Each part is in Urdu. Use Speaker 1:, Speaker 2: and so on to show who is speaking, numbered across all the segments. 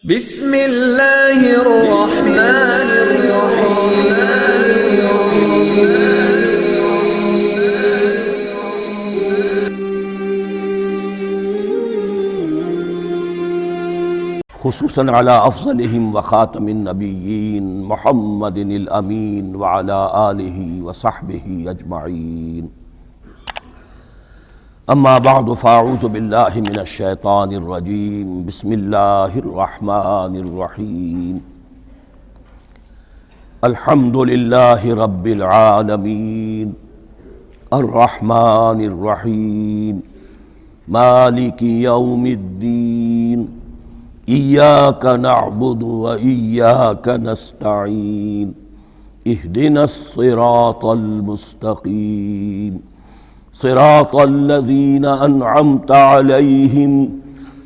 Speaker 1: بسم اللہ الرحمن الرحیم۔
Speaker 2: خصوصاً علی افضلہم وخاتم النبیین محمد الامین وعلی آلہ وصحبہ اجمعین، اما بعد فاعوذ باللہ من الشیطان الرجیم، بسم اللہ الرحمن الرحیم۔ الحمد للہ رب العالمین الرحمن الرحیم مالک یوم الدین، ایاک نعبد و ایاک نستعین، اہدنا الصراط المستقیم، صراط الذین انعمت علیہم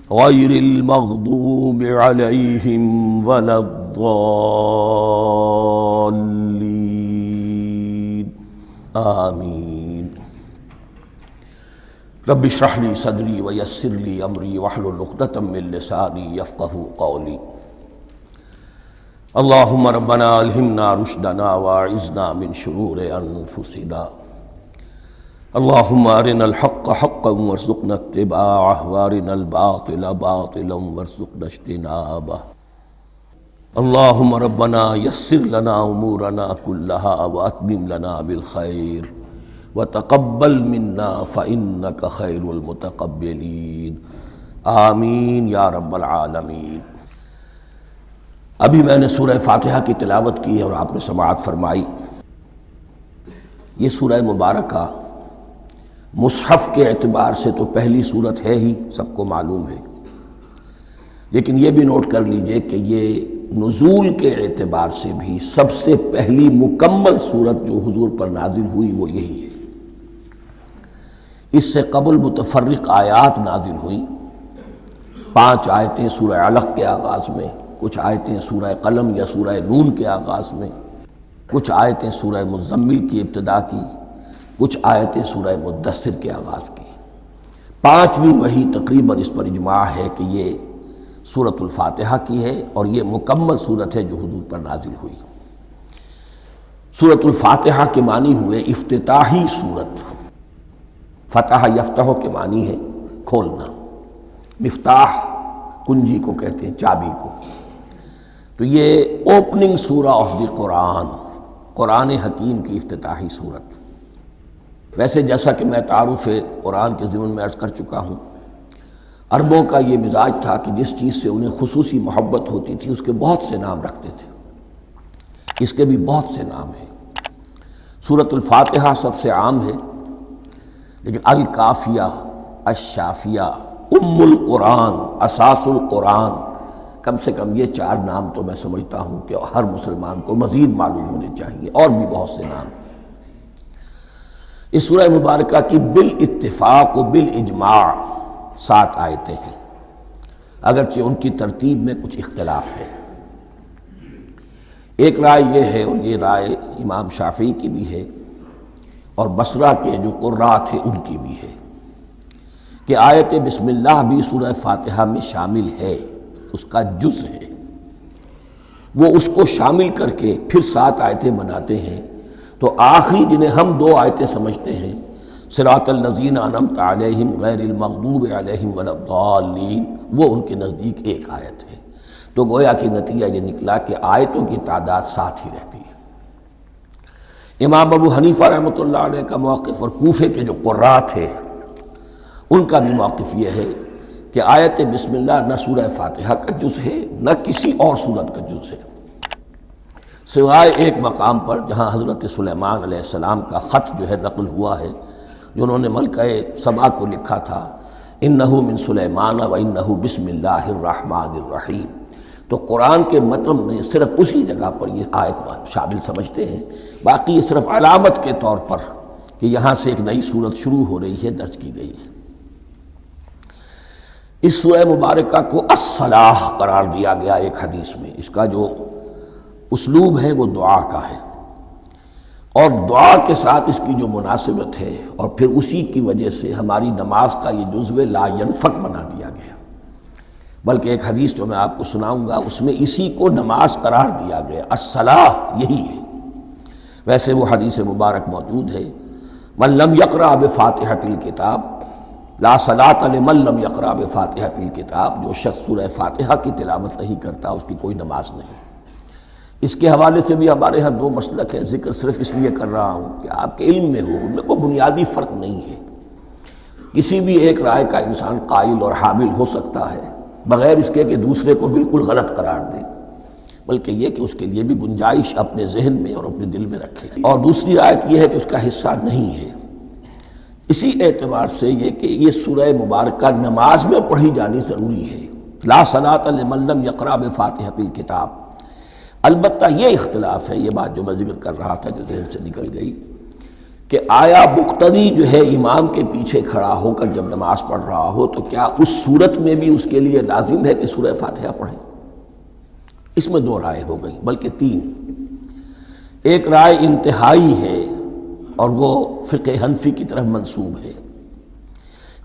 Speaker 2: غیر المغضوب علیہم ولا الضالین، آمین۔ رب اشرح لی صدری ویسر لی امری واحلل عقدۃ من لسانی یفقہوا قولی۔ اللہم ربنا الہمنا رشدنا واعذنا من شرور انفسنا، اللہم ارنا الحق حقا وارزقنا اتباعہ وارنا الباطل باطلا وارزقنا اجتنابہ۔ اللہم ربنا یسر لنا امورنا کلہا واتمم لنا بالخیر وتقبل منا فإنک خیر المتقبلین، آمین یا رب العالمین۔ ابھی میں نے سورہ فاتحہ کی تلاوت کی اور آپ نے سماعت فرمائی۔ یہ سورہ مبارکہ مصحف کے اعتبار سے تو پہلی صورت ہے ہی، سب کو معلوم ہے، لیکن یہ بھی نوٹ کر لیجئے کہ یہ نزول کے اعتبار سے بھی سب سے پہلی مکمل صورت جو حضور پر نازل ہوئی وہ یہی ہے۔ اس سے قبل متفرق آیات نازل ہوئیں، 5 آیتیں سورہ علق کے آغاز میں، کچھ آیتیں سورہ قلم یا سورہ نون کے آغاز میں، کچھ آیتیں سورہ مزمل کی ابتدا کی، کچھ آیتیں سورہ مدثر کے آغاز کی۔ 5ویں وحی تقریباً اس پر اجماع ہے کہ یہ سورۃ الفاتحہ کی ہے اور یہ مکمل صورت ہے جو حضور پر نازل ہوئی۔ سورۃ الفاتحہ کے معنی ہوئے افتتاحی صورت۔ فتح یفتح کے معنی ہے کھولنا، مفتاح کنجی کو کہتے ہیں، چابی کو۔ تو یہ اوپننگ سورہ آف دی قرآن، قرآن حکیم کی افتتاحی صورت۔ ویسے جیسا کہ میں تعارف قرآن کے ضمن میں عرض کر چکا ہوں، عربوں کا یہ مزاج تھا کہ جس چیز سے انہیں خصوصی محبت ہوتی تھی اس کے بہت سے نام رکھتے تھے۔ اس کے بھی بہت سے نام ہیں۔ سورۃ الفاتحہ سب سے عام ہے، لیکن الکافیہ، الشافیہ، ام القرآن، اساس القرآن، کم سے کم یہ 4 نام تو میں سمجھتا ہوں کہ ہر مسلمان کو مزید معلوم ہونے چاہیے، اور بھی بہت سے نام۔ اس سورہ مبارکہ کی بالاتفاق و بالاجماع 7 آیتیں ہیں، اگرچہ ان کی ترتیب میں کچھ اختلاف ہے۔ ایک رائے یہ ہے، اور یہ رائے امام شافعی کی بھی ہے اور بصرہ کے جو قراء تھے ان کی بھی ہے، کہ آیت بسم اللہ بھی سورہ فاتحہ میں شامل ہے، اس کا جز ہے۔ وہ اس کو شامل کر کے پھر 7 آیتیں بناتے ہیں، تو آخری جنہیں ہم 2 آیتیں سمجھتے ہیں، صراط الذین انعمت علیہم غیر المغضوب علیہم ولا الضالین، وہ ان کے نزدیک ایک آیت ہے۔ تو گویا کہ نتیجہ یہ نکلا کہ آیتوں کی تعداد 7 ہی رہتی ہے۔ امام ابو حنیفہ رحمۃ اللہ علیہ کا موقف اور کوفے کے جو قراء تھے ان کا بھی موقف یہ ہے کہ آیت بسم اللہ نہ سورہ فاتحہ کا جز ہے نہ کسی اور سورت کا جز ہے، سوائے ایک مقام پر جہاں حضرت سلیمان علیہ السلام کا خط جو ہے نقل ہوا ہے، جو انہوں نے ملکہ سبا کو لکھا تھا، انہ من سلیمان و انہ بسم اللہ الرحمن الرحیم۔ تو قرآن کے متن میں صرف اسی جگہ پر یہ آیت شامل سمجھتے ہیں، باقی یہ صرف علامت کے طور پر کہ یہاں سے ایک نئی صورت شروع ہو رہی ہے درج کی گئی ہے۔ اس سورہ مبارکہ کو الصلاح قرار دیا گیا ایک حدیث میں۔ اس کا جو اسلوب ہے وہ دعا کا ہے، اور دعا کے ساتھ اس کی جو مناسبت ہے، اور پھر اسی کی وجہ سے ہماری نماز کا یہ جزو لا ینفک بنا دیا گیا۔ بلکہ ایک حدیث جو میں آپ کو سناؤں گا اس میں اسی کو نماز قرار دیا گیا، الصلاۃ یہی ہے۔ ویسے وہ حدیث مبارک موجود ہے، من لم یقرأ بفاتحۃ الکتاب لا صلاۃ لمن لم یقرأ بفاتحۃ الکتاب، جو شخص سورہ فاتحہ کی تلاوت نہیں کرتا اس کی کوئی نماز نہیں۔ اس کے حوالے سے بھی ہمارے ہاں دو مسلک ہیں، ذکر صرف اس لیے کر رہا ہوں کہ آپ کے علم میں ہو، ان میں کوئی بنیادی فرق نہیں ہے۔ کسی بھی ایک رائے کا انسان قائل اور حامل ہو سکتا ہے بغیر اس کے کہ دوسرے کو بالکل غلط قرار دے، بلکہ یہ کہ اس کے لیے بھی گنجائش اپنے ذہن میں اور اپنے دل میں رکھے۔ اور دوسری آیت یہ ہے کہ اس کا حصہ نہیں ہے۔ اسی اعتبار سے یہ کہ یہ سورہ مبارکہ نماز میں پڑھی جانی ضروری ہے، لا صلاۃ لمن لم یقرأ بفاتحۃ الکتاب۔ البتہ یہ اختلاف ہے، یہ بات جو میں ذکر کر رہا تھا جو ذہن سے نکل گئی، کہ آیا مقتدی جو ہے امام کے پیچھے کھڑا ہو کر جب نماز پڑھ رہا ہو تو کیا اس صورت میں بھی اس کے لیے لازم ہے کہ سورہ فاتحہ پڑھے؟ اس میں دو رائے ہو گئی، بلکہ تین۔ ایک رائے انتہائی ہے اور وہ فقہ حنفی کی طرف منسوب ہے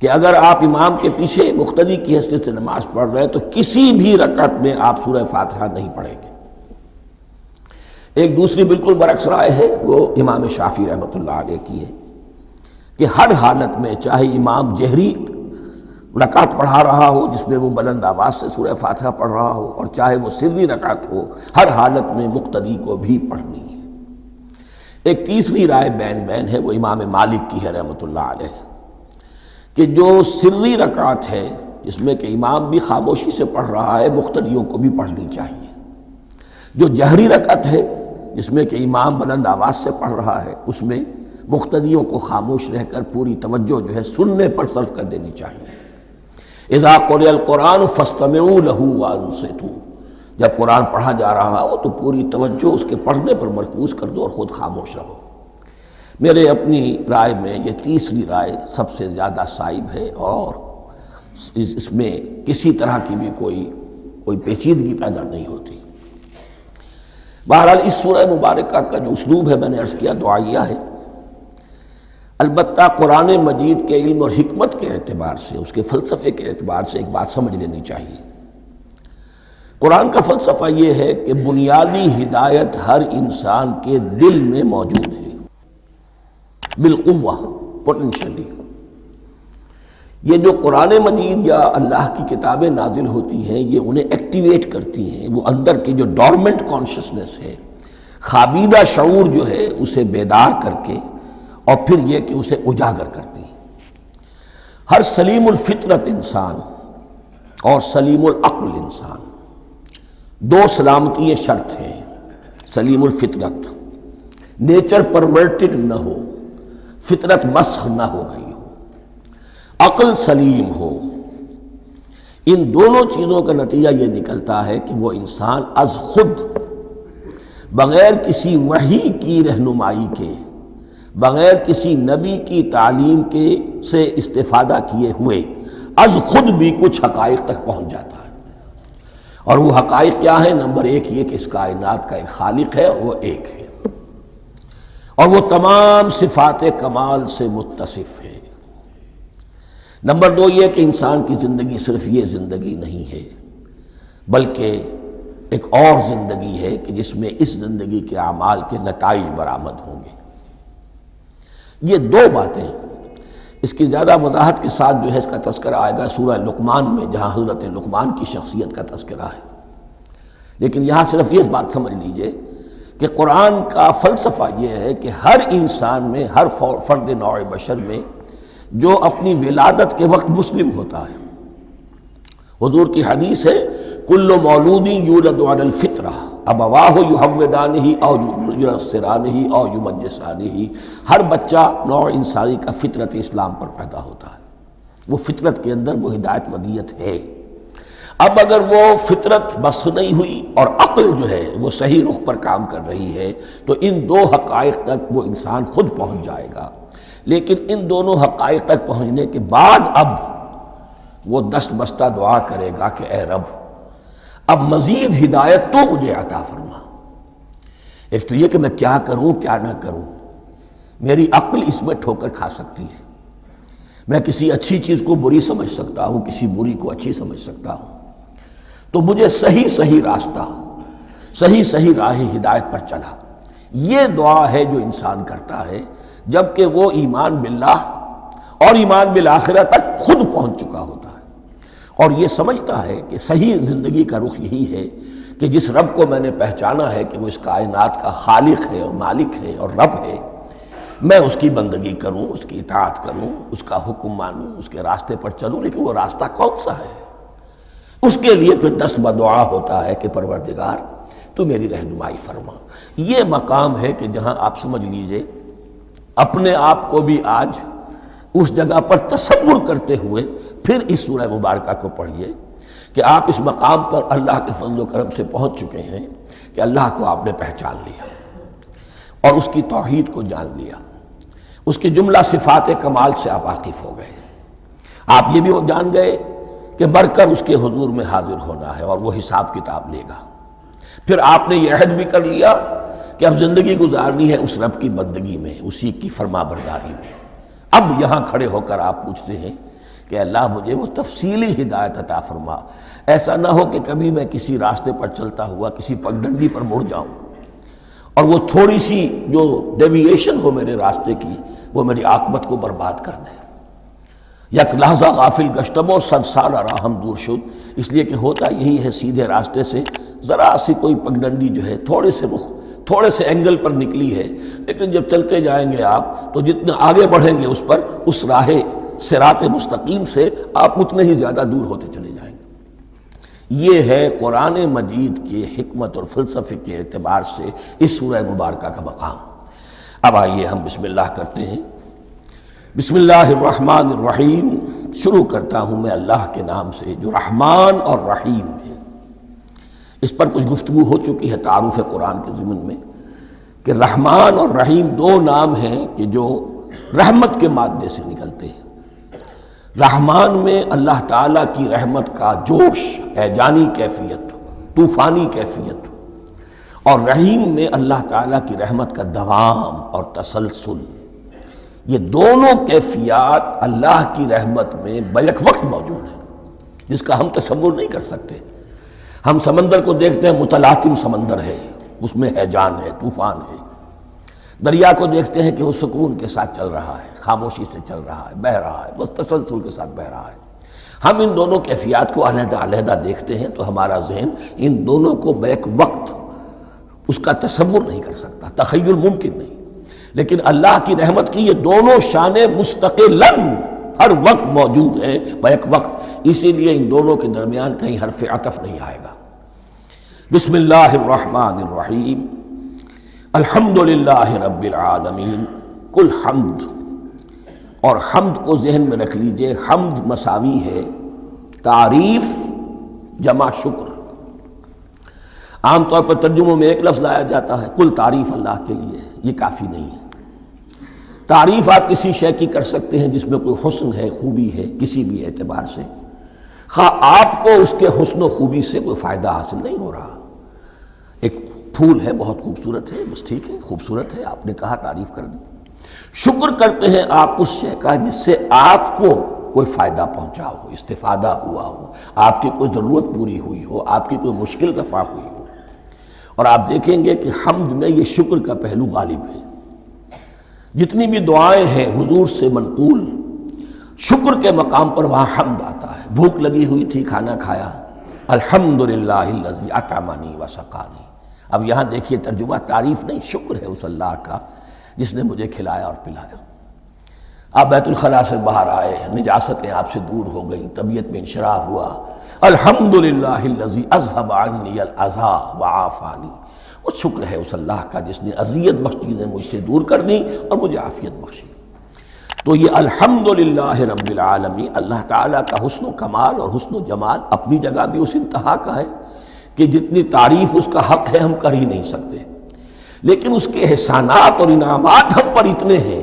Speaker 2: کہ اگر آپ امام کے پیچھے مقتدی کی حیثیت سے نماز پڑھ رہے ہیں تو کسی بھی رکعت میں آپ سورہ فاتحہ نہیں پڑھیں گے۔ ایک دوسری بالکل برعکس رائے ہے، وہ امام شافعی رحمۃ اللہ علیہ کی ہے کہ ہر حالت میں چاہے امام جہری رکعت پڑھا رہا ہو جس میں وہ بلند آواز سے سورہ فاتحہ پڑھ رہا ہو، اور چاہے وہ سری رکعت ہو، ہر حالت میں مقتدی کو بھی پڑھنی ہے۔ ایک تیسری رائے بین بین ہے، وہ امام مالک کی ہے رحمۃ اللہ علیہ، کہ جو سری رکعت ہے جس میں کہ امام بھی خاموشی سے پڑھ رہا ہے مقتدیوں کو بھی پڑھنی چاہیے۔ جو جہری رکعت ہے جس میں کہ امام بلند آواز سے پڑھ رہا ہے اس میں مقتدیوں کو خاموش رہ کر پوری توجہ جو ہے سننے پر صرف کر دینی چاہیے۔ اذا قرئ القرآن فاستمعوا له وانصتوا، جب قرآن پڑھا جا رہا ہو تو پوری توجہ اس کے پڑھنے پر مرکوز کر دو اور خود خاموش رہو۔ میرے اپنی رائے میں یہ تیسری رائے سب سے زیادہ صائب ہے اور اس میں کسی طرح کی بھی کوئی پیچیدگی پیدا نہیں ہوتی۔ بہرحال اس سورہ مبارکہ کا جو اسلوب ہے میں نے عرض کیا دعائیہ ہے، البتہ قرآن مجید کے علم اور حکمت کے اعتبار سے، اس کے فلسفے کے اعتبار سے ایک بات سمجھ لینی چاہیے۔ قرآن کا فلسفہ یہ ہے کہ بنیادی ہدایت ہر انسان کے دل میں موجود ہے، بالقوہ، پوٹینشلی۔ یہ جو قرآن مجید یا اللہ کی کتابیں نازل ہوتی ہیں یہ انہیں ایکٹیویٹ کرتی ہیں، وہ اندر کی جو ڈورمنٹ کانشسنس ہے، خوابیدہ شعور جو ہے اسے بیدار کر کے اور پھر یہ کہ اسے اجاگر کرتی ہیں۔ ہر سلیم الفطرت انسان اور سلیم العقل انسان، دو سلامتی شرط ہیں۔ سلیم الفطرت، نیچر پرورٹڈ نہ ہو، فطرت مسخ نہ ہو گئی ہو، عقل سلیم ہو۔ ان دونوں چیزوں کا نتیجہ یہ نکلتا ہے کہ وہ انسان از خود بغیر کسی وحی کی رہنمائی کے، بغیر کسی نبی کی تعلیم کے سے استفادہ کیے ہوئے از خود بھی کچھ حقائق تک پہنچ جاتا ہے۔ اور وہ حقائق کیا ہیں؟ نمبر ایک یہ کہ اس کائنات کا ایک خالق ہے اور وہ ایک ہے، اور وہ تمام صفات کمال سے متصف ہے۔ نمبر دو یہ کہ انسان کی زندگی صرف یہ زندگی نہیں ہے بلکہ ایک اور زندگی ہے کہ جس میں اس زندگی کے اعمال کے نتائج برآمد ہوں گے۔ یہ دو باتیں، اس کی زیادہ وضاحت کے ساتھ جو ہے اس کا تذکرہ آئے گا سورہ لقمان میں، جہاں حضرت لقمان کی شخصیت کا تذکرہ ہے۔ لیکن یہاں صرف یہ بات سمجھ لیجئے کہ قرآن کا فلسفہ یہ ہے کہ ہر انسان میں، ہر فرد نوع بشر میں جو اپنی ولادت کے وقت مسلم ہوتا ہے، حضور کی حدیث ہے کل مولود یولد علی الفطرہ ابواہ یحودانہ او ینصرانہ او یمجسانہ، ہر بچہ نوع انسانی کا فطرت اسلام پر پیدا ہوتا ہے، وہ فطرت کے اندر وہ ہدایت ودیت ہے۔ اب اگر وہ فطرت بس نہیں ہوئی اور عقل جو ہے وہ صحیح رخ پر کام کر رہی ہے تو ان دو حقائق تک وہ انسان خود پہنچ جائے گا۔ لیکن ان دونوں حقائق تک پہنچنے کے بعد اب وہ دست بستہ دعا کرے گا کہ اے رب اب مزید ہدایت تو مجھے عطا فرما۔ ایک تو یہ کہ میں کیا کروں کیا نہ کروں، میری عقل اس میں ٹھوکر کھا سکتی ہے، میں کسی اچھی چیز کو بری سمجھ سکتا ہوں، کسی بری کو اچھی سمجھ سکتا ہوں، تو مجھے صحیح راستہ، صحیح راہ ہدایت پر چلا۔ یہ دعا ہے جو انسان کرتا ہے جب کہ وہ ایمان باللہ اور ایمان بالآخرہ تک خود پہنچ چکا ہوتا ہے، اور یہ سمجھتا ہے کہ صحیح زندگی کا رخ یہی ہے کہ جس رب کو میں نے پہچانا ہے کہ وہ اس کائنات کا خالق ہے اور مالک ہے اور رب ہے، میں اس کی بندگی کروں، اس کی اطاعت کروں، اس کا حکم مانوں، اس کے راستے پر چلوں۔ لیکن وہ راستہ کون سا ہے؟ اس کے لیے پھر دست بدعا ہوتا ہے کہ پروردگار تو میری رہنمائی فرما۔ یہ مقام ہے کہ جہاں آپ سمجھ لیجئے اپنے آپ کو بھی آج اس جگہ پر تصور کرتے ہوئے پھر اس سورہ مبارکہ کو پڑھیے کہ آپ اس مقام پر اللہ کے فضل و کرم سے پہنچ چکے ہیں کہ اللہ کو آپ نے پہچان لیا اور اس کی توحید کو جان لیا، اس کی جملہ صفات کمال سے آپ واقف ہو گئے۔ آپ یہ بھی جان گئے کہ بڑھ کر اس کے حضور میں حاضر ہونا ہے اور وہ حساب کتاب لے گا۔ پھر آپ نے یہ عہد بھی کر لیا کہ اب زندگی گزارنی ہے اس رب کی بندگی میں، اسی کی فرما برداری میں۔ اب یہاں کھڑے ہو کر آپ پوچھتے ہیں کہ اللہ مجھے وہ تفصیلی ہدایت عطا فرما، ایسا نہ ہو کہ کبھی میں کسی راستے پر چلتا ہوا کسی پگڈنڈی پر مڑ جاؤں اور وہ تھوڑی سی جو ڈیوییشن ہو میرے راستے کی وہ میری عاقبت کو برباد کر دے۔ یک لحظہ غافل گشتم و صد سال راہم دور شد، اس لیے کہ ہوتا یہی ہے سیدھے راستے سے ذرا سی کوئی پگڈنڈی جو ہے تھوڑے سے اینگل پر نکلی ہے، لیکن جب چلتے جائیں گے آپ تو جتنا آگے بڑھیں گے اس پر، اس راہ صراط مستقیم سے آپ اتنے ہی زیادہ دور ہوتے چلے جائیں گے۔ یہ ہے قرآن مجید کی حکمت اور فلسفے کے اعتبار سے اس سورہ مبارکہ کا مقام۔ اب آئیے ہم بسم اللہ کرتے ہیں۔ بسم اللہ الرحمن الرحیم، شروع کرتا ہوں میں اللہ کے نام سے جو رحمان اور رحیم ہے۔ اس پر کچھ گفتگو ہو چکی ہے تعارف قرآن کے ضمن میں کہ رحمان اور رحیم دو نام ہیں کہ جو رحمت کے مادے سے نکلتے ہیں۔ رحمان میں اللہ تعالیٰ کی رحمت کا جوش ہے، جانی کیفیت، طوفانی کیفیت، اور رحیم میں اللہ تعالیٰ کی رحمت کا دوام اور تسلسل۔ یہ دونوں کیفیات اللہ کی رحمت میں بیک وقت موجود ہیں، جس کا ہم تصور نہیں کر سکتے۔ ہم سمندر کو دیکھتے ہیں، متلاطم سمندر ہے، اس میں ہیجان ہے، طوفان ہے۔ دریا کو دیکھتے ہیں کہ وہ سکون کے ساتھ چل رہا ہے، خاموشی سے چل رہا ہے، بہہ رہا ہے، بس تسلسل کے ساتھ بہہ رہا ہے۔ ہم ان دونوں کیفیات کو علیحدہ علیحدہ دیکھتے ہیں تو ہمارا ذہن ان دونوں کو بیک وقت اس کا تصور نہیں کر سکتا، تخیل ممکن نہیں۔ لیکن اللہ کی رحمت کی یہ دونوں شانیں مستقلاً ہر وقت موجود ہیں، بیک وقت، اسی لیے ان دونوں کے درمیان کہیں حرف عطف نہیں آئے گا۔ بسم اللہ الرحمن الرحیم، الحمدللہ رب العالمین۔ کل حمد، اور حمد کو ذہن میں رکھ لیجئے، حمد مساوی ہے تعریف جمع شکر۔ عام طور پر ترجموں میں ایک لفظ لایا جاتا ہے، کل تعریف اللہ کے لیے، یہ کافی نہیں ہے۔ تعریف آپ کسی شے کی کر سکتے ہیں جس میں کوئی حسن ہے، خوبی ہے، کسی بھی اعتبار سے، خواہ آپ کو اس کے حسن و خوبی سے کوئی فائدہ حاصل نہیں ہو رہا۔ ایک پھول ہے، بہت خوبصورت ہے، بس ٹھیک ہے، خوبصورت ہے، آپ نے کہا، تعریف کر دی۔ شکر کرتے ہیں آپ اس شے کا جس سے آپ کو کوئی فائدہ پہنچا ہو، استفادہ ہوا ہو، آپ کی کوئی ضرورت پوری ہوئی ہو، آپ کی کوئی مشکل رفع ہوئی ہو۔ اور آپ دیکھیں گے کہ حمد میں یہ شکر کا پہلو غالب ہے۔ جتنی بھی دعائیں ہیں حضور سے منقول، شکر کے مقام پر وہاں حمد آتا ہے۔ بھوک لگی ہوئی تھی، کھانا کھایا، الحمدللہ الذی اطعمنی وسقانی۔ اب یہاں دیکھیے ترجمہ تعریف نہیں، شکر ہے اس اللہ کا جس نے مجھے کھلایا اور پلایا۔ آپ بیت الخلاء سے باہر آئے، نجاستیں آپ سے دور ہو گئیں، طبیعت میں انشراح ہوا، الحمدللہ الذی اذھب عنی الاذی وعافانی۔ وہ شکر ہے اس اللہ کا جس نے اذیت بخش چیزیں مجھ سے دور کر دیں اور مجھے عافیت بخشی۔ تو یہ الحمدللہ رب العالمین، اللہ تعالیٰ کا حسن و کمال اور حسن و جمال اپنی جگہ بھی اس انتہا کا ہے کہ جتنی تعریف اس کا حق ہے ہم کر ہی نہیں سکتے، لیکن اس کے احسانات اور انعامات ہم پر اتنے ہیں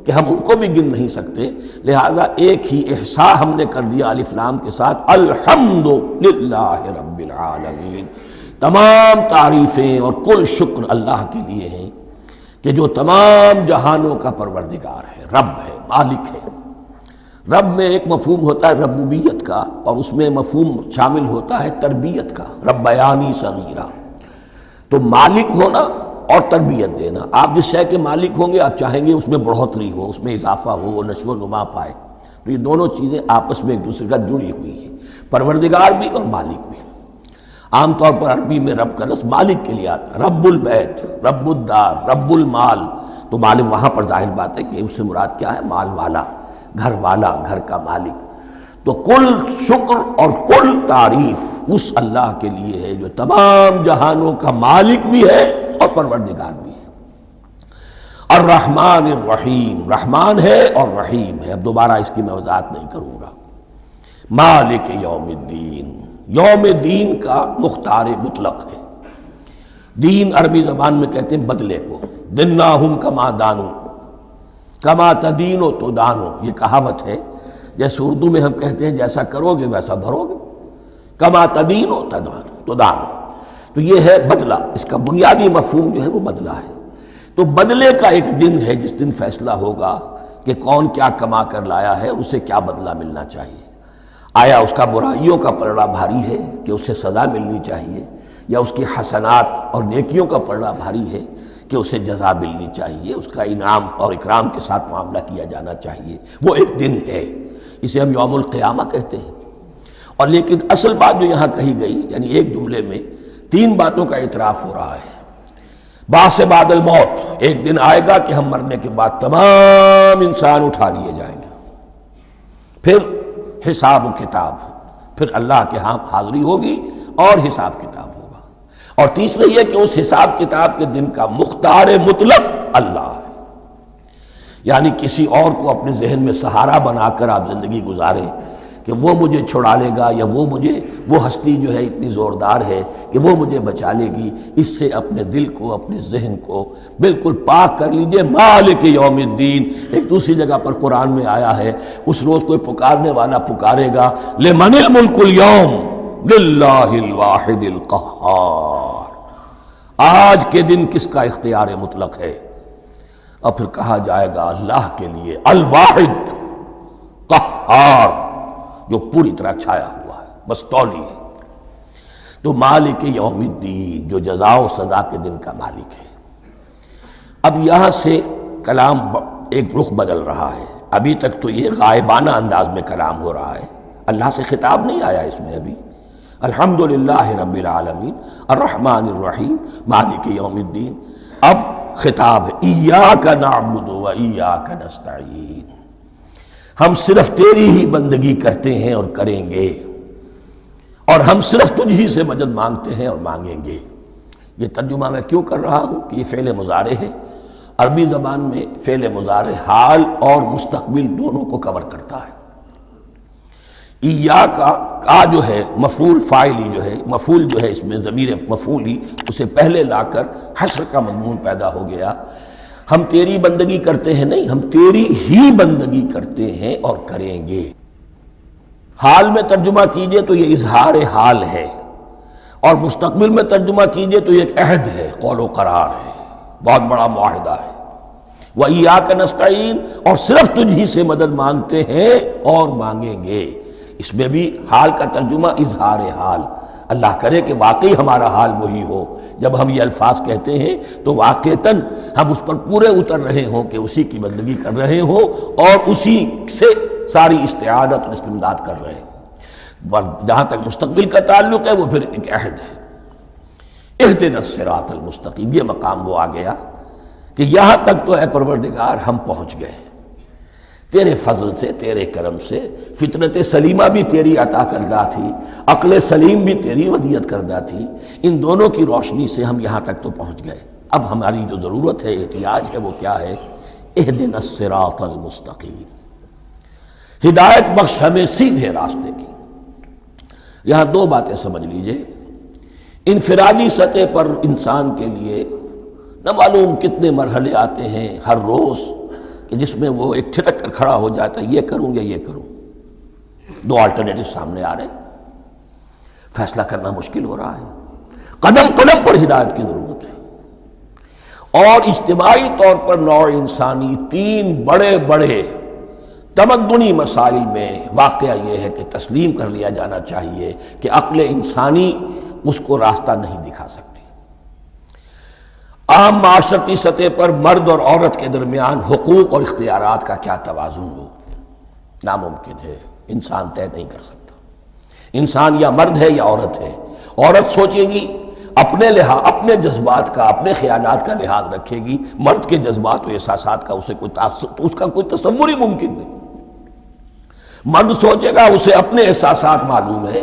Speaker 2: کہ ہم ان کو بھی گن نہیں سکتے۔ لہٰذا ایک ہی احصاء ہم نے کر دیا الف لام کے ساتھ، الحمدللہ رب العالمین۔ تمام تعریفیں اور کل شکر اللہ کے لیے ہیں کہ جو تمام جہانوں کا پروردگار ہے، رب ہے، مالک ہے۔ رب میں ایک مفہوم ہوتا ہے ربوبیت کا، اور اس میں مفہوم شامل ہوتا ہے تربیت کا، ربیانی صغیرہ۔ تو مالک ہونا اور تربیت دینا، آپ جس شے کے مالک ہوں گے آپ چاہیں گے اس میں بڑھوتری ہو، اس میں اضافہ ہو، وہ نشو و نما پائے۔ تو یہ دونوں چیزیں آپس میں ایک دوسرے کا جڑی ہوئی ہیں، پروردگار بھی اور مالک بھی۔ عام طور پر عربی میں رب کا لفظ مالک کے لیے آتا ہے، رب البیت، رب الدار، رب المال۔ تو مالک وہاں پر ظاہر بات ہے کہ اس سے مراد کیا ہے؟ مال والا، گھر والا، گھر کا مالک۔ تو کل شکر اور کل تعریف اس اللہ کے لیے ہے جو تمام جہانوں کا مالک بھی ہے اور پروردگار بھی ہے۔ الرحمن الرحیم، رحمان ہے اور رحیم ہے۔ اب دوبارہ اس کی میں وضاحت نہیں کروں گا۔ مالک یوم الدین، یوم دین کا مختار مطلق ہے۔ دین عربی زبان میں کہتے ہیں بدلے کو، دناہم کما دانو، کما تدینو تو دانو، یہ کہاوت ہے۔ جیسے اردو میں ہم کہتے ہیں جیسا کرو گے ویسا بھرو گے، کما تدینو تو دانو، تو یہ ہے بدلہ۔ اس کا بنیادی مفہوم جو ہے وہ بدلہ ہے۔ تو بدلے کا ایک دن ہے جس دن فیصلہ ہوگا کہ کون کیا کما کر لایا ہے، اسے کیا بدلہ ملنا چاہیے۔ آیا اس کا برائیوں کا پلڑا بھاری ہے کہ اسے سزا ملنی چاہیے، یا اس کی حسنات اور نیکیوں کا پلڑا بھاری ہے کہ اسے جزا ملنی چاہیے، اس کا انعام اور اکرام کے ساتھ معاملہ کیا جانا چاہیے۔ وہ ایک دن ہے، اسے ہم یوم القیامہ کہتے ہیں۔ اور لیکن اصل بات جو یہاں کہی گئی، یعنی ایک جملے میں تین باتوں کا اعتراف ہو رہا ہے۔ بعث بعد الموت، ایک دن آئے گا کہ ہم مرنے کے بعد تمام انسان اٹھا لیے جائیں گے۔ پھر حساب و کتاب، پھر اللہ کے ہاں حاضری ہوگی اور حساب کتاب ہوگا۔ اور تیسرا یہ کہ اس حساب کتاب کے دن کا مختار مطلق اللہ ہے، یعنی کسی اور کو اپنے ذہن میں سہارا بنا کر آپ زندگی گزاریں کہ وہ مجھے چھڑا لے گا، یا وہ ہستی جو ہے اتنی زوردار ہے کہ وہ مجھے بچا لے گی، اس سے اپنے دل کو، اپنے ذہن کو بالکل پاک کر لیجئے۔ مالک یوم الدین، ایک دوسری جگہ پر قرآن میں آیا ہے، اس روز کوئی پکارنے والا پکارے گا لمن الملک اليوم للہ الواحد القہار، آج کے دن کس کا اختیار مطلق ہے؟ اور پھر کہا جائے گا اللہ کے لیے، الواحد قہار، جو پوری طرح چھایا ہوا ہے، بس تولی ہے۔ تو مالک یوم الدین، جو جزا و سزا کے دن کا مالک ہے۔ اب یہاں سے کلام ایک رخ بدل رہا ہے۔ ابھی تک تو یہ غائبانہ انداز میں کلام ہو رہا ہے، اللہ سے خطاب نہیں آیا اس میں ابھی۔ الحمدللہ رب العالمین الرحمن الرحیم مالک یوم الدین۔ اب خطاب ہے ایاک نعبد و ایاک نستعین، ہم صرف تیری ہی بندگی کرتے ہیں اور کریں گے، اور ہم صرف تجھ ہی سے مدد مانگتے ہیں اور مانگیں گے۔ یہ ترجمہ میں کیوں کر رہا ہوں کہ یہ فعل مضارع ہے۔ عربی زبان میں فعل مضارع حال اور مستقبل دونوں کو کور کرتا ہے۔ ایاک کا جو ہے مفعول فاعلی جو ہے، مفعول جو ہے اس میں ضمیر مفعولی، اسے پہلے لا کر حشر کا مضمون پیدا ہو گیا۔ ہم تیری بندگی کرتے ہیں نہیں، ہم تیری ہی بندگی کرتے ہیں اور کریں گے۔ حال میں ترجمہ کیجئے تو یہ اظہار حال ہے، اور مستقبل میں ترجمہ کیجئے تو یہ ایک عہد ہے، قول و قرار ہے، بہت بڑا معاہدہ ہے۔ وَإِيَّاكَ نَسْتَعِينُ، اور صرف تجھ ہی سے مدد مانگتے ہیں اور مانگیں گے۔ اس میں بھی حال کا ترجمہ اظہار حال، اللہ کرے کہ واقعی ہمارا حال وہی ہو، جب ہم یہ الفاظ کہتے ہیں تو واقعتاً ہم اس پر پورے اتر رہے ہوں کہ اسی کی بندگی کر رہے ہوں اور اسی سے ساری استعانت اور استمداد کر رہے ہیں۔ جہاں تک مستقبل کا تعلق ہے وہ پھر ایک عہد ہے، اہدنا الصراط المستقیم، یہ مقام وہ آ گیا کہ یہاں تک تو اے پروردگار ہم پہنچ گئے، تیرے فضل سے، تیرے کرم سے۔ فطرت سلیمہ بھی تیری عطا کردہ تھی، عقل سلیم بھی تیری ودیت کردہ تھی، ان دونوں کی روشنی سے ہم یہاں تک تو پہنچ گئے۔ اب ہماری جو ضرورت ہے، احتیاج ہے، وہ کیا ہے؟ اہدنا الصراط المستقیم، ہدایت بخش ہمیں سیدھے راستے کی۔ یہاں دو باتیں سمجھ لیجئے۔ انفرادی سطح پر انسان کے لیے نہ معلوم کتنے مرحلے آتے ہیں ہر روز کہ جس میں وہ ایک چھٹک کر کھڑا ہو جاتا ہے، یہ کروں یا یہ کروں، دو آلٹرنیٹو سامنے آ رہے ہیں، فیصلہ کرنا مشکل ہو رہا ہے۔ قدم قدم پر ہدایت کی ضرورت ہے، اور اجتماعی طور پر نوع انسانی تین بڑے بڑے تمدنی مسائل میں واقعہ یہ ہے کہ تسلیم کر لیا جانا چاہیے کہ عقل انسانی اس کو راستہ نہیں دکھا سکتی۔ عام معاشرتی سطح پر مرد اور عورت کے درمیان حقوق اور اختیارات کا کیا توازن ہو، ناممکن ہے، انسان طے نہیں کر سکتا۔ انسان یا مرد ہے یا عورت ہے۔ عورت سوچے گی اپنے لحاظ، اپنے جذبات کا، اپنے خیالات کا لحاظ رکھے گی، مرد کے جذبات و احساسات کا اس کا کوئی تصور ہی ممکن نہیں۔ مرد سوچے گا اسے اپنے احساسات معلوم ہے،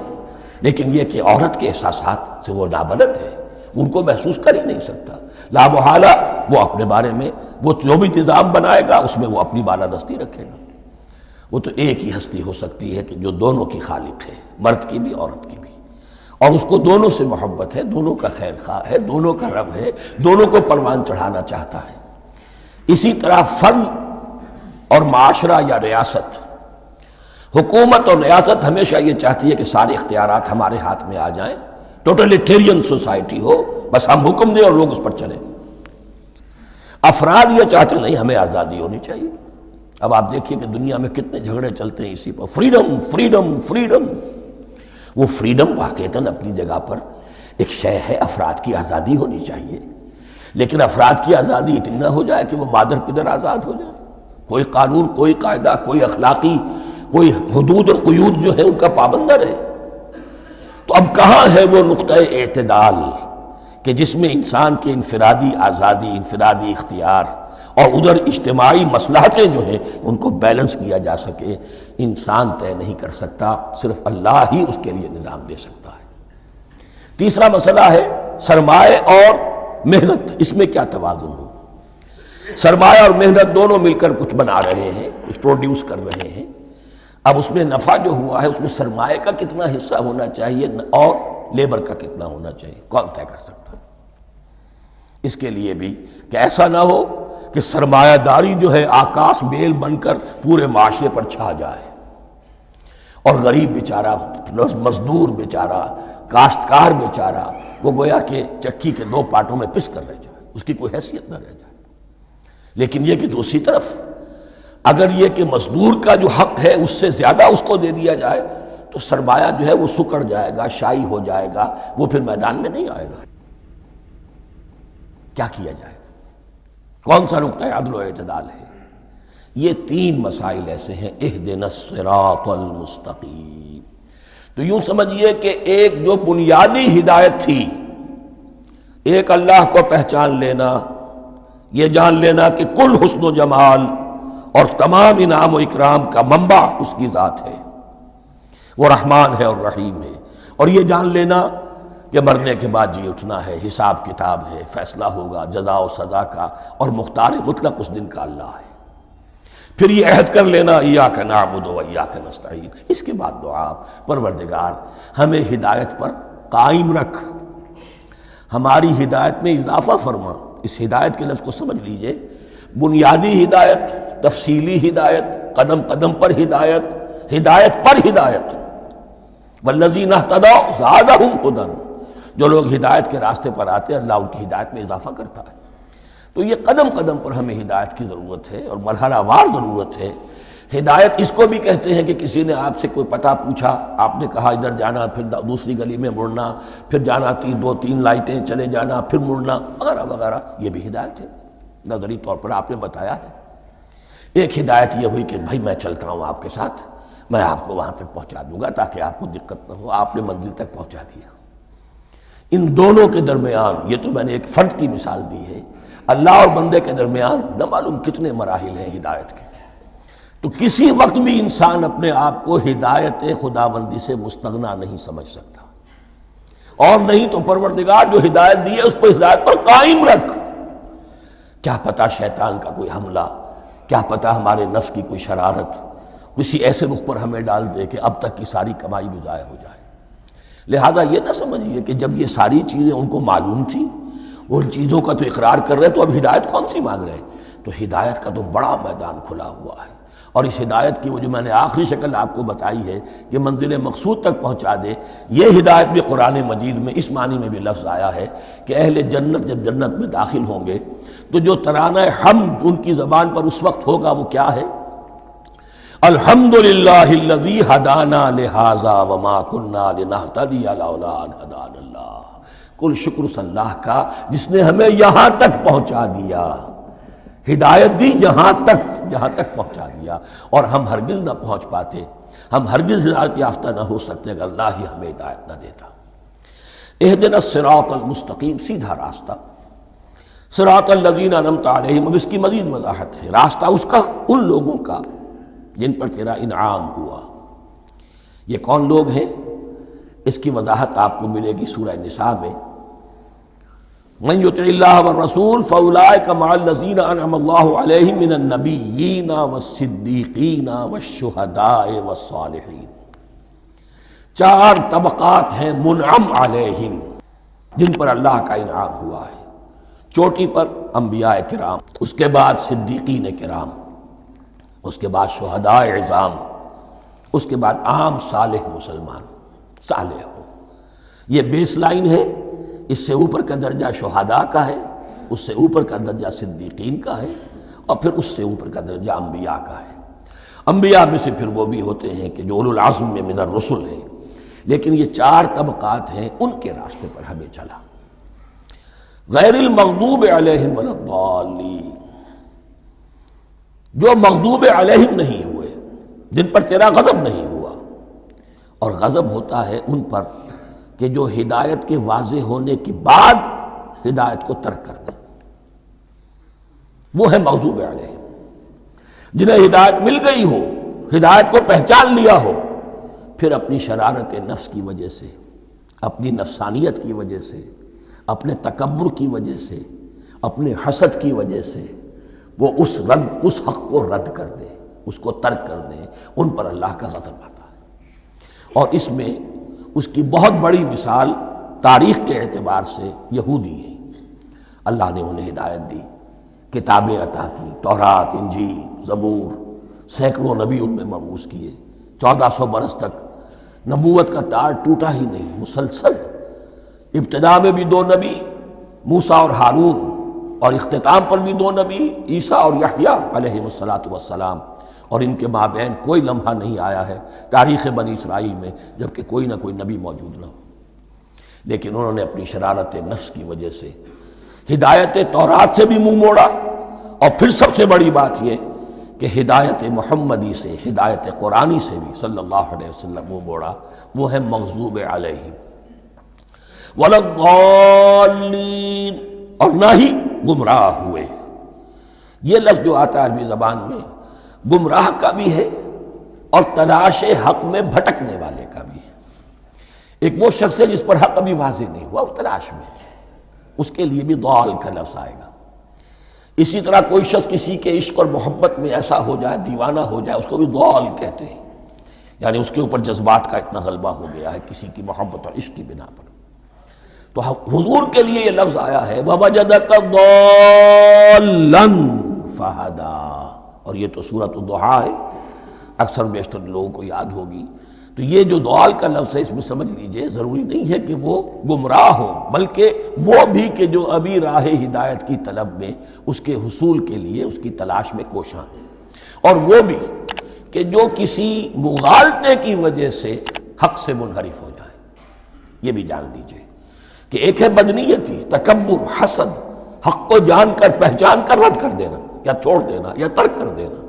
Speaker 2: لیکن یہ کہ عورت کے احساسات سے وہ نابلد ہے، ان کو محسوس کر ہی نہیں سکتا۔ لا محالہ وہ اپنے بارے میں وہ جو بھی نظام بنائے گا اس میں وہ اپنی بالادستی رکھے گا۔ وہ تو ایک ہی ہستی ہو سکتی ہے کہ جو دونوں کی خالق ہے، مرد کی بھی عورت کی بھی، اور اس کو دونوں سے محبت ہے، دونوں کا خیر خواہ ہے، دونوں کا رب ہے، دونوں کو پروان چڑھانا چاہتا ہے۔ اسی طرح فرد اور معاشرہ یا ریاست، حکومت اور ریاست ہمیشہ یہ چاہتی ہے کہ سارے اختیارات ہمارے ہاتھ میں آ جائیں، ٹوٹلیٹیرین سوسائٹی ہو، بس ہم حکم دیں اور لوگ اس پر چلیں۔ افراد یہ چاہتے نہیں، ہمیں آزادی ہونی چاہیے۔ اب آپ دیکھیے کہ دنیا میں کتنے جھگڑے چلتے ہیں اسی پر، فریڈم فریڈم فریڈم۔ وہ فریڈم واقعتاً اپنی جگہ پر ایک شے ہے، افراد کی آزادی ہونی چاہیے، لیکن افراد کی آزادی اتنی نہ ہو جائے کہ وہ مادر پدر آزاد ہو جائے، کوئی قانون، کوئی قاعدہ، کوئی اخلاقی کوئی حدود اور قیود جو ہے ان کا پابند نہ رہے۔ تو اب کہاں ہے وہ نقطہ اعتدال کہ جس میں انسان کے انفرادی آزادی، انفرادی اختیار اور ادھر اجتماعی مصلحتیں جو ہیں ان کو بیلنس کیا جا سکے؟ انسان طے نہیں کر سکتا، صرف اللہ ہی اس کے لیے نظام دے سکتا ہے۔ تیسرا مسئلہ ہے سرمایہ اور محنت، اس میں کیا توازن ہو؟ سرمایہ اور محنت دونوں مل کر کچھ بنا رہے ہیں، کچھ پروڈیوس کر رہے ہیں۔ اب اس میں نفع جو ہوا ہے اس میں سرمایہ کا کتنا حصہ ہونا چاہیے اور لیبر کا کتنا ہونا چاہیے، کون طے کر سکتا ہے؟ اس کے لیے بھی کہ ایسا نہ ہو کہ سرمایہ داری جو ہے آکاش بیل بن کر پورے معاشرے پر چھا جائے، اور غریب بیچارہ، مزدور بیچارہ، کاشتکار بیچارہ وہ گویا کہ چکی کے دو پارٹوں میں پس کر رہ جائے، اس کی کوئی حیثیت نہ رہ جائے۔ لیکن یہ کہ دوسری طرف اگر یہ کہ مزدور کا جو حق ہے اس سے زیادہ اس کو دے دیا جائے تو سرمایہ جو ہے وہ سکڑ جائے گا، شائی ہو جائے گا، وہ پھر میدان میں نہیں آئے گا۔ کیا کیا جائے؟ کون سا نقطہ عدل و اعتدال ہے؟ یہ تین مسائل ایسے ہیں، اہدنا الصراط المستقیم۔ تو یوں سمجھیے کہ ایک جو بنیادی ہدایت تھی، ایک اللہ کو پہچان لینا، یہ جان لینا کہ کل حسن و جمال اور تمام انعام و اکرام کا منبع اس کی ذات ہے، وہ رحمان ہے اور رحیم ہے، اور یہ جان لینا کہ مرنے کے بعد جی اٹھنا ہے، حساب کتاب ہے، فیصلہ ہوگا جزا و سزا کا، اور مختار مطلق اس دن کا اللہ ہے۔ پھر یہ عہد کر لینا ایاک نعبد و ایاک نستعین۔ اس کے بعد دعا، پروردگار ہمیں ہدایت پر قائم رکھ، ہماری ہدایت میں اضافہ فرما۔ اس ہدایت کے لفظ کو سمجھ لیجئے، بنیادی ہدایت، تفصیلی ہدایت، قدم قدم پر ہدایت، ہدایت پر ہدایت۔ والذین اہتدوا زادہم ہدی، جو لوگ ہدایت کے راستے پر آتے ہیں اللہ ان کی ہدایت میں اضافہ کرتا ہے۔ تو یہ قدم قدم پر ہمیں ہدایت کی ضرورت ہے اور مرحلہ وار ضرورت ہے۔ ہدایت اس کو بھی کہتے ہیں کہ کسی نے آپ سے کوئی پتہ پوچھا، آپ نے کہا ادھر جانا، پھر دوسری گلی میں مڑنا، پھر جانا دو تین لائٹیں چلے جانا، پھر مڑنا، وغیرہ وغیرہ، یہ بھی ہدایت ہے، نظری طور پر آپ نے بتایا ہے۔ ایک ہدایت یہ ہوئی کہ بھائی میں چلتا ہوں آپ کے ساتھ، میں آپ کو وہاں تک پہنچا دوں گا تاکہ آپ کو دقت نہ ہو، آپ نے منزل تک پہنچا دیا۔ ان دونوں کے درمیان، یہ تو میں نے ایک فرد کی مثال دی ہے، اللہ اور بندے کے درمیان نہ معلوم کتنے مراحل ہیں ہدایت کے۔ تو کسی وقت بھی انسان اپنے آپ کو ہدایت خداوندی سے مستغنا نہیں سمجھ سکتا، اور نہیں تو پروردگار جو ہدایت دی ہے اس پر ہدایت پر قائم رکھ۔ کیا پتہ شیطان کا کوئی حملہ، کیا پتہ ہمارے نفس کی کوئی شرارت کسی ایسے رخ پر ہمیں ڈال دے کہ اب تک کی ساری کمائی بھی ضائع ہو جائے۔ لہذا یہ نہ سمجھیے کہ جب یہ ساری چیزیں ان کو معلوم تھیں، ان چیزوں کا تو اقرار کر رہے تو اب ہدایت کون سی مانگ رہے؟ تو ہدایت کا تو بڑا میدان کھلا ہوا ہے، اور اس ہدایت کی وہ جو میں نے آخری شکل آپ کو بتائی ہے کہ منزل مقصود تک پہنچا دے، یہ ہدایت بھی قرآن مجید میں اس معنی میں بھی لفظ آیا ہے کہ اہل جنت جب جنت میں داخل ہوں گے تو جو ترانہ حمد ان کی زبان پر اس وقت ہوگا وہ کیا ہے؟ الحمدللہ الذی ہدانا لہذا وما کنا لنہتدی لولا ان ہدانا اللہ، کل شکر اس اللہ کا جس نے ہمیں یہاں تک پہنچا دیا، ہدایت دی یہاں تک پہنچا دیا، اور ہم ہرگز نہ پہنچ پاتے، ہم ہرگز ہدایت یافتہ نہ ہو سکتے اگر اللہ ہی ہمیں ہدایت نہ دیتا۔ اہدنا الصراط المستقیم، سیدھا راستہ، صراط الذین انعمت علیہم، اب اس کی مزید وضاحت ہے، راستہ اس کا ان لوگوں کا جن پر تیرا انعام ہوا۔ یہ کون لوگ ہیں؟ اس کی وضاحت آپ کو ملے گی سورہ نساء میں، من یطع اللہ والرسول فاولئک مع الذین انعم اللہ علیہم من النبیین والصدیقین والشہداء والصالحین۔ چار طبقات ہیں منعم علیہم، جن پر اللہ کا انعام ہوا ہے۔ چوٹی پر انبیاء کرام، اس کے بعد صدیقین کرام، اس کے بعد شہداء عظام، اس کے بعد عام صالح مسلمان، صالح ہو۔ یہ بیس لائن ہے، اس سے اوپر کا درجہ شہداء کا ہے، اس سے اوپر کا درجہ صدیقین کا ہے، اور پھر اس سے اوپر کا درجہ انبیاء کا ہے۔ انبیاء میں سے پھر وہ بھی ہوتے ہیں کہ جو اولو العزم میں من الرسل ہیں، لیکن یہ چار طبقات ہیں، ان کے راستے پر ہمیں چلا۔ غیر المغضوب علیہم ولا الضالین، جو مغضوب علیہم نہیں ہوئے، جن پر تیرا غضب نہیں ہوا، اور غضب ہوتا ہے ان پر کہ جو ہدایت کے واضح ہونے کے بعد ہدایت کو ترک کر دیں، وہ ہے مغضوب علیہم۔ جنہیں ہدایت مل گئی ہو، ہدایت کو پہچان لیا ہو، پھر اپنی شرارت نفس کی وجہ سے، اپنی نفسانیت کی وجہ سے، اپنے تکبر کی وجہ سے، اپنے حسد کی وجہ سے وہ اس حق کو رد کر دیں، اس کو ترک کر دیں، ان پر اللہ کا غضب آتا ہے۔ اور اس میں اس کی بہت بڑی مثال تاریخ کے اعتبار سے یہودی ہیں۔ اللہ نے انہیں ہدایت دی، کتابیں عطا کی، تورات، انجیل، زبور، سینکڑوں نبی ان میں مبعوث کیے، 1400 برس تک نبوت کا تار ٹوٹا ہی نہیں، مسلسل۔ ابتدا میں بھی 2 نبی، موسیٰ اور ہارون، اور اختتام پر بھی 2 نبی، عیسیٰ اور یحییٰ علیہ السلام، اور ان کے مابین کوئی لمحہ نہیں آیا ہے تاریخ بنی اسرائیل میں جبکہ کوئی نہ کوئی نبی موجود نہ ہو۔ لیکن انہوں نے اپنی شرارت نفس کی وجہ سے ہدایت تورات سے بھی منہ موڑا، اور پھر سب سے بڑی بات یہ کہ ہدایت محمدی سے، ہدایت قرآنی سے بھی صلی اللہ علیہ وسلم منہ موڑا، وہ ہے مغضوب علیہم ولا الضالین، اور نہ ہی گمراہ ہوئے۔ یہ لفظ جو آتا ہے عربی زبان میں، گمراہ کا بھی ہے اور تلاش حق میں بھٹکنے والے کا بھی ہے۔ ایک وہ شخص ہے جس پر حق ابھی واضح نہیں ہوا، وہ تلاش میں ہے، اس کے لیے بھی ضال کا لفظ آئے گا۔ اسی طرح کوئی شخص کسی کے عشق اور محبت میں ایسا ہو جائے، دیوانہ ہو جائے، اس کو بھی ضال کہتے ہیں، یعنی اس کے اوپر جذبات کا اتنا غلبہ ہو گیا ہے کسی کی محبت اور عشق کی بنا پر۔ تو حضور کے لیے یہ لفظ آیا ہے وَوَجَدَكَ ضَالًّا فَهَدَىٰ، اور یہ تو سورۃ الضحیٰ ہے، اکثر بیشتر لوگوں کو یاد ہوگی۔ تو یہ جو ضال کا لفظ ہے، اس میں سمجھ لیجئے ضروری نہیں ہے کہ وہ گمراہ ہوں، بلکہ وہ بھی کہ جو ابھی راہ ہدایت کی طلب میں، اس کے حصول کے لیے، اس کی تلاش میں کوشاں ہیں، اور وہ بھی کہ جو کسی مغالطے کی وجہ سے حق سے منحرف ہو جائے۔ یہ بھی جان لیجئے کہ ایک ہے بدنیتی، تکبر، حسد، حق کو جان کر پہچان کر رد کر دینا یا چھوڑ دینا یا ترک کر دینا۔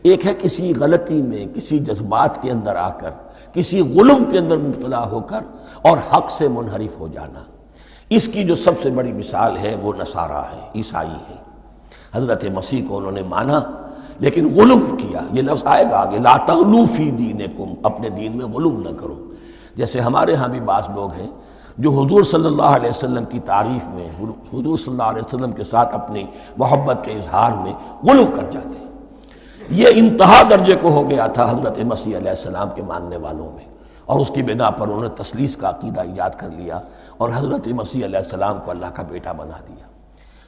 Speaker 2: ایک ہے کسی غلطی میں، کسی جذبات کے اندر آ کر، کسی غلو کے اندر مبتلا ہو کر اور حق سے منحرف ہو جانا۔ اس کی جو سب سے بڑی مثال ہے وہ نصارہ ہے، عیسائی ہے۔ حضرت مسیح کو انہوں نے مانا لیکن غلو کیا، یہ لفظ آئے گا آگے، لا تغلو فی دینکم، اپنے دین میں غلو نہ کرو۔ جیسے ہمارے ہاں بھی بعض لوگ ہیں جو حضور صلی اللہ علیہ وسلم کی تعریف میں، حضور صلی اللہ علیہ وسلم کے ساتھ اپنی محبت کے اظہار میں غلو کر جاتے ہیں۔ یہ انتہا درجے کو ہو گیا تھا حضرت مسیح علیہ السلام کے ماننے والوں میں، اور اس کی بنا پر انہوں نے تثلیث کا عقیدہ ایجاد کر لیا اور حضرت مسیح علیہ السلام کو اللہ کا بیٹا بنا دیا۔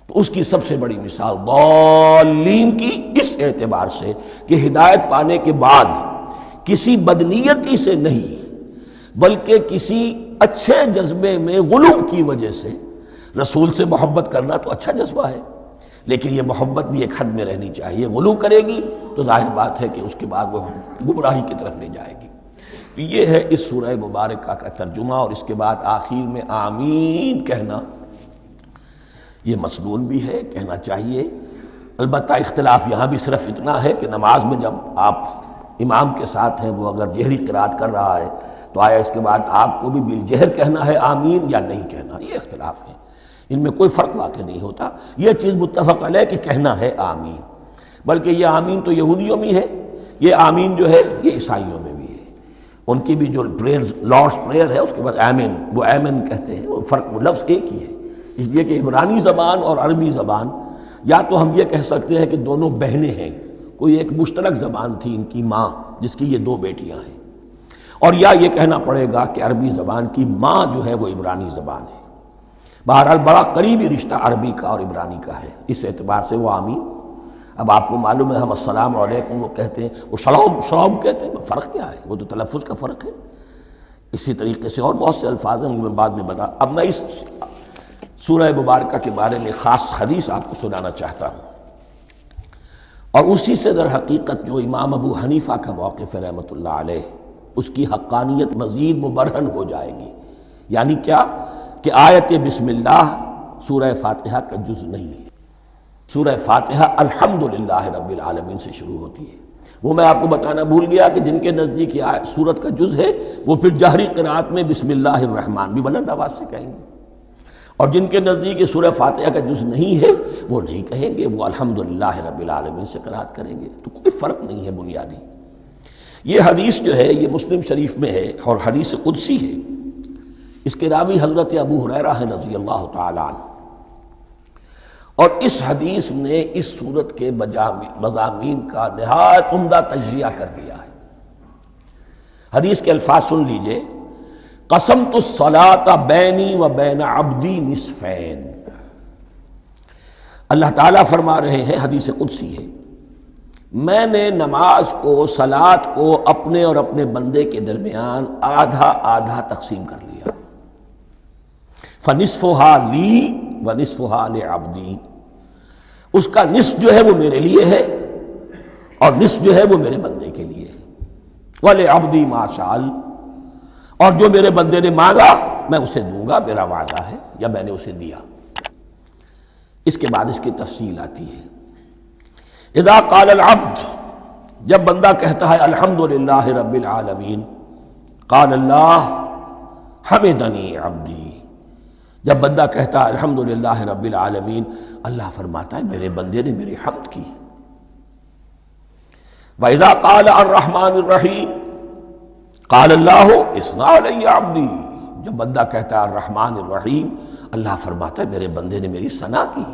Speaker 2: تو اس کی سب سے بڑی مثال ضالین کی اس اعتبار سے کہ ہدایت پانے کے بعد کسی بدنیتی سے نہیں بلکہ کسی اچھے جذبے میں غلو کی وجہ سے، رسول سے محبت کرنا تو اچھا جذبہ ہے، لیکن یہ محبت بھی ایک حد میں رہنی چاہیے. غلو کرے گی تو ظاہر بات ہے کہ اس کے بعد وہ گمراہی کی طرف لے جائے گی. تو یہ ہے اس سورہ مبارکہ کا ترجمہ. اور اس کے بعد آخر میں آمین کہنا یہ مسنون بھی ہے، کہنا چاہیے. البتہ اختلاف یہاں بھی صرف اتنا ہے کہ نماز میں جب آپ امام کے ساتھ ہیں، وہ اگر جہری قرات کر رہا ہے تو آیا اس کے بعد آپ کو بھی بالجہر کہنا ہے آمین یا نہیں کہنا. یہ اختلاف ہے، ان میں کوئی فرق واقع نہیں ہوتا. یہ چیز متفق علیہ کہ کہنا ہے آمین. بلکہ یہ آمین تو یہودیوں میں ہے، یہ آمین جو ہے یہ عیسائیوں میں بھی ہے. ان کی بھی جو پریئر لارڈس پریئر ہے اس کے بعد آمین، وہ آمین کہتے ہیں. وہ فرق وہ لفظ ایک ہی ہے، اس لیے کہ عبرانی زبان اور عربی زبان یا تو ہم یہ کہہ سکتے ہیں کہ دونوں بہنیں ہیں، کوئی ایک مشترک زبان تھی ان کی ماں جس کی یہ دو بیٹیاں ہیں، اور یا یہ کہنا پڑے گا کہ عربی زبان کی ماں جو ہے وہ عبرانی زبان ہے. بہرحال بڑا قریبی رشتہ عربی کا اور عبرانی کا ہے، اس اعتبار سے وہ آمین. اب آپ کو معلوم ہے ہم السلام علیکم وہ کہتے ہیں، وہ سلام کہتے ہیں. فرق کیا ہے؟ وہ تو تلفظ کا فرق ہے. اسی طریقے سے اور بہت سے الفاظ ہیں، میں بعد میں بتا. اب میں اس سورہ مبارکہ کے بارے میں خاص حدیث آپ کو سنانا چاہتا ہوں، اور اسی سے در حقیقت جو امام ابو حنیفہ کا موقف ہے رحمۃ اللہ علیہ، اس کی حقانیت مزید مبرہن ہو جائے گی. یعنی کیا کہ آیت بسم اللہ سورہ فاتحہ کا جز نہیں ہے. سورہ فاتحہ الحمدللہ رب العالمین سے شروع ہوتی ہے. وہ میں آپ کو بتانا بھول گیا کہ جن کے نزدیک یہ سورت کا جز ہے وہ پھر جہری قرات میں بسم اللہ الرحمن بھی بلند آواز سے کہیں گے، اور جن کے نزدیک یہ سورہ فاتحہ کا جز نہیں ہے وہ نہیں کہیں گے، وہ الحمدللہ رب العالمین سے قرات کریں گے. تو کوئی فرق نہیں ہے بنیادی. یہ حدیث جو ہے یہ مسلم شریف میں ہے اور حدیث قدسی ہے. اس کے راوی حضرت ابو ہریرہ ہیں رضی اللہ تعالیٰ عنہ، اور اس حدیث نے اس صورت کے مضامین کا نہایت عمدہ تجزیہ کر دیا ہے. حدیث کے الفاظ سن لیجئے. قسمت الصلاۃ بینی و بین عبدی نصفین. اللہ تعالیٰ فرما رہے ہیں، حدیث قدسی ہے، میں نے نماز کو، صلاۃ کو اپنے اور اپنے بندے کے درمیان آدھا آدھا تقسیم کر لیا. فنصفها لی ونصفها لعبدی. اس کا نصف جو ہے وہ میرے لیے ہے اور نصف جو ہے وہ میرے بندے کے لیے ہے. ولعبدی ما سأل. اور جو میرے بندے نے مانگا میں اسے دوں گا، میرا وعدہ ہے یا میں نے اسے دیا. اس کے بعد اس کی تفصیل آتی ہے. اذا قال العبد، جب بندہ کہتا ہے الحمدللہ رب العالمین، قال اللہ حمدنی عبدی. جب بندہ کہتا ہے الحمدللہ رب العالمین، اللہ فرماتا ہے میرے بندے نے میری حمد کی. وَإِذَا قَالَ الرَّحْمَٰنِ الرَّحِيمِ قَالَ اللَّهُ اثْنَىٰ عَلَيَّ عَبْدِي. جب بندہ کہتا ہے الرحمن الرحیم، اللہ فرماتا ہے میرے بندے نے میری ثنا کی.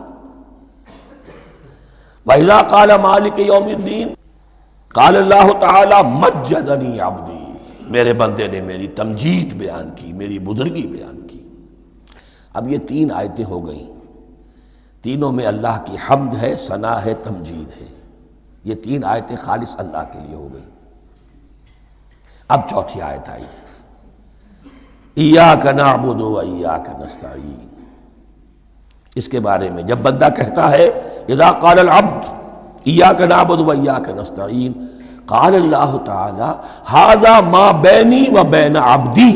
Speaker 2: وَإِذَا قَالَ مَالِكِ يَوْمِ الدِّينِ قَالَ اللَّهُ تَعَالَىٰ مَجَّدَنِي عَبْدِي. میرے بندے نے میری تمجید بیان کی، میری بزرگی بیان کی. اب یہ تین آیتیں ہو گئیں، تینوں میں اللہ کی حمد ہے، ثنا ہے، تمجید ہے. یہ تین آیتیں خالص اللہ کے لیے ہو گئیں. اب چوتھی آیت آئی، ایاک نعبد و ایاک نستعین. اس کے بارے میں جب بندہ کہتا ہے اذا قال العبد ایاک نعبد و ایاک نستعین، قال اللہ تعالی ھذا ما بینی و بین عبدی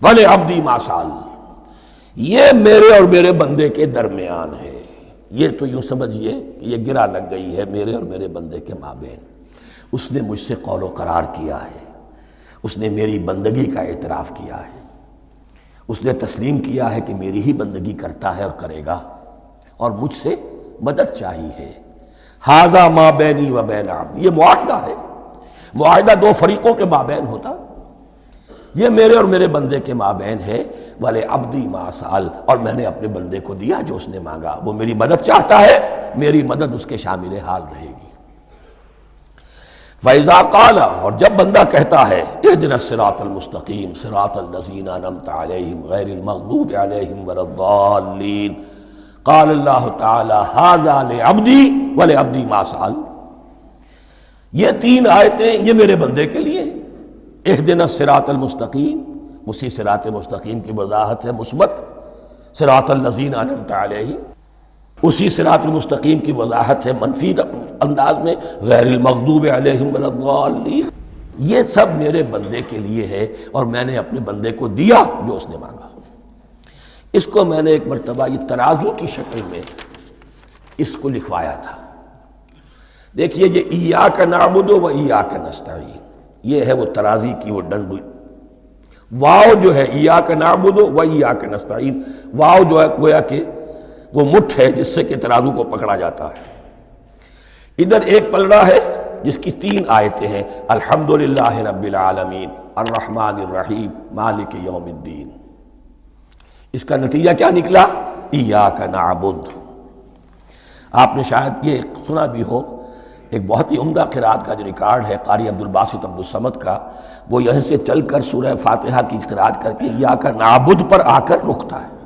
Speaker 2: ولعبدی ما سأل. یہ میرے اور میرے بندے کے درمیان ہے. یہ تو یوں سمجھیے کہ یہ گرہ لگ گئی ہے میرے اور میرے بندے کے مابین. اس نے مجھ سے قول و قرار کیا ہے، اس نے میری بندگی کا اعتراف کیا ہے، اس نے تسلیم کیا ہے کہ میری ہی بندگی کرتا ہے اور کرے گا، اور مجھ سے مدد چاہیے ہے. ھذا ما بینی و بین عبدی. یہ معاہدہ ہے، معاہدہ دو فریقوں کے مابین ہوتا. یہ میرے اور میرے بندے کے مابین ہے. وَلِعَبْدِي مَا سَأَلَ. اور میں نے اپنے بندے کو دیا جو اس نے مانگا. وہ میری مدد چاہتا ہے، میری مدد اس کے شامل حال رہے گی. فَإِذَا قَالَ. اور جب بندہ کہتا ہے اهْدِنَا الصِّرَاطَ الْمُسْتَقِيمَ صِرَاطَ الَّذِينَ أَنْعَمْتَ عَلَيْهِمْ غَيْرِ الْمَغْضُوبِ عَلَيْهِمْ وَلَا الضَّالِّينَ قَالَ اللَّهُ تَعَالَى هَذَا لِعَبْدِي وَلِعَبْدِي مَا سَأَلَ. یہ تین آیتیں یہ میرے بندے کے لیے. اهْدِنَا الصِّرَاطَ الْمُسْتَقِيمَ، اسی صراط مستقیم کی وضاحت ہے مثبت. صراط الذین انعمت علیہم، اسی صراط المستقیم کی وضاحت ہے منفی انداز میں، غیر المغضوب علیہم ولا الضالین۔ یہ سب میرے بندے کے لیے ہے اور میں نے اپنے بندے کو دیا جو اس نے مانگا۔ اس کو میں نے ایک مرتبہ یہ ترازو کی شکل میں اس کو لکھوایا تھا۔ دیکھیے یہ ایاک نعبد و ایاک نستعین، یہ ہے وہ ترازی کی وہ ڈنڈ، واو جو ہے ایاک نعبد و ایاک نستعین، واو جو ہے گویا کہ وہ مٹھ ہے جس سے کہ ترازو کو پکڑا جاتا ہے۔ ادھر ایک پلڑا ہے جس کی 3 آیتیں ہیں، الحمدللہ رب العالمین الرحمن الرحیم مالک یوم الدین۔ اس کا نتیجہ کیا نکلا؟ ایاک نعبد۔ آپ نے شاید یہ سنا بھی ہو، ایک بہت ہی عمدہ قرات کا جو ریکارڈ ہے قاری عبدالباسط عبدالصمد کا، وہ یہیں سے چل کر سورہ فاتحہ کی قرات کر کے ایاک نعبد پر آ کر رکتا ہے۔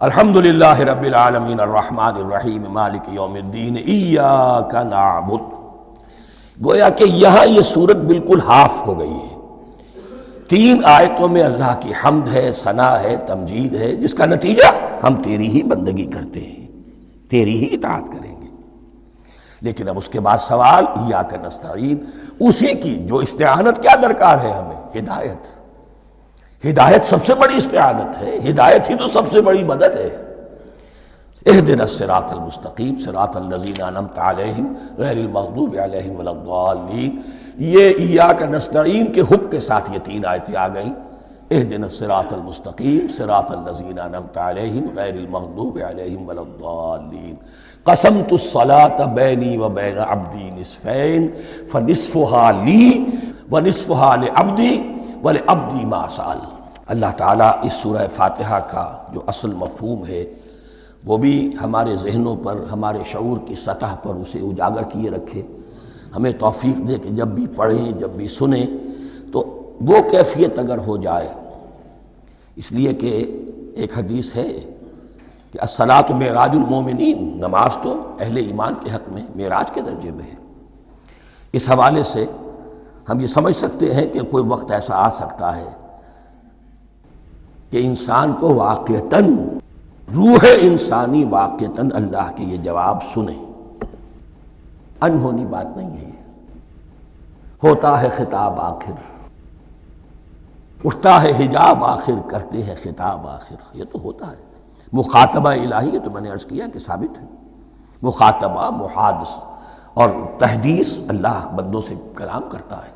Speaker 2: الحمدللہ رب العالمین الرحمن الرحیم مالک یوم الدین ایاک نعبد۔ گویا کہ یہاں یہ صورت بالکل ہاف ہو گئی ہے۔ 3 آیتوں میں اللہ کی حمد ہے، ثنا ہے، تمجید ہے، جس کا نتیجہ ہم تیری ہی بندگی کرتے ہیں، تیری ہی اطاعت کریں گے۔ لیکن اب اس کے بعد سوال ایاک نستعین، اسی کی جو استعانت کیا درکار ہے ہمیں؟ ہدایت۔ ہدایت سب سے بڑی استعانت ہے، ہدایت ہی تو سب سے بڑی مدد ہے۔ اہدنا الصراط المستقیم صراط الذین انعمت علیہم غیر المغضوب علیہم ولا الضالین۔ یہ ایاک نستعین کے حکم کے ساتھ یہ 3 آیتیں آ گئیں، اہدنا الصراط المستقیم صراط الذین انعمت علیہم غیر المغضوب علیہم ولا الضالین۔ قسمت الصلاۃ بینی و بین عبدی نصفین فنصفها لی ونصفها لعبدی ولعبدی ما سأل۔ اللہ تعالیٰ اس سورہ فاتحہ کا جو اصل مفہوم ہے وہ بھی ہمارے ذہنوں پر، ہمارے شعور کی سطح پر اسے اجاگر کیے رکھے، ہمیں توفیق دے کہ جب بھی پڑھیں، جب بھی سنیں تو وہ کیفیت اگر ہو جائے۔ اس لیے کہ ایک حدیث ہے کہ الصلاۃ معراج المومنین، نماز تو اہل ایمان کے حق میں معراج کے درجے میں ہے۔ اس حوالے سے ہم یہ سمجھ سکتے ہیں کہ کوئی وقت ایسا آ سکتا ہے کہ انسان کو واقعتاً، روح انسانی واقعتاً اللہ کے یہ جواب سنے۔ انہونی بات نہیں ہے یہ، ہوتا ہے خطاب آخر، اٹھتا ہے حجاب آخر، کرتے ہیں خطاب آخر، یہ تو ہوتا ہے۔ مخاطبہ الہی، یہ تو میں نے عرض کیا کہ ثابت ہے، مخاطبہ، محادث اور تحدیث، اللہ بندوں سے کلام کرتا ہے۔